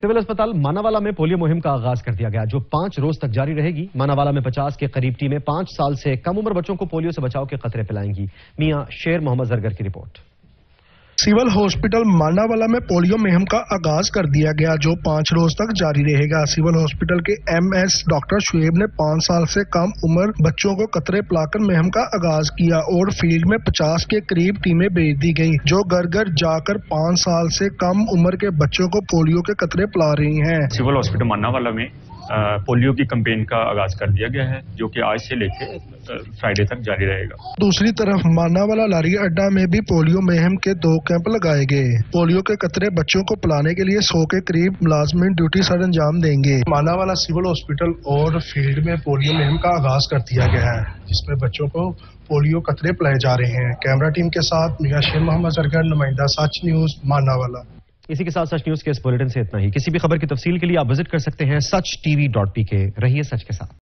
Civil अस्पताल मानावाला में polio मुहिम का आगाज कर दिया गया, जो 5 रोज तक जारी रहेगी। मानावाला में 50 के करीब टीमें 5 साल से कम उम्र बच्चों को पोलियो से बचाव के खतरे पिलाएंगी। मियां शेर मोहम्मद जरगर की रिपोर्ट। सिविल हॉस्पिटल मानावाला में पोलियो मुहिम का आगाज कर दिया गया, जो 5 रोज तक जारी रहेगा। सिविल हॉस्पिटल के MS डॉक्टर शुएब ने 5 साल से कम उम्र बच्चों को कतरे पिलाकर मुहिम का आगाज किया और फील्ड में 50 के करीब टीमें भेज दी गयी, जो घर घर जाकर 5 साल से कम उम्र के बच्चों को पोलियो के कतरे पिला रही हैं। सिविल हॉस्पिटल मानावाला में पोलियो की कैंपेन का आगाज कर दिया गया है, जो कि आज से लेकर फ्राइडे तक जारी रहेगा। दूसरी तरफ मानावाला लारी अड्डा में भी पोलियो मुहिम के 2 कैंप लगाए गए। पोलियो के कतरे बच्चों को पिलाने के लिए 100 के करीब मुलाजमीन ड्यूटी सर अंजाम देंगे। मानावाला सिविल हॉस्पिटल और फील्ड में पोलियो मुहिम का आगाज कर दिया गया है, जिसमें बच्चों को पोलियो कतरे पिलाए जा रहे हैं। कैमरा टीम के साथ मियां शेर मोहम्मद जरगर, नुमाइंदा सच न्यूज मानावाला। इसी के साथ सच न्यूज के इस बुलेटिन से इतना ही। किसी भी खबर की तफसील के लिए आप विजिट कर सकते हैं सच tv.pk। रहिए सच के साथ।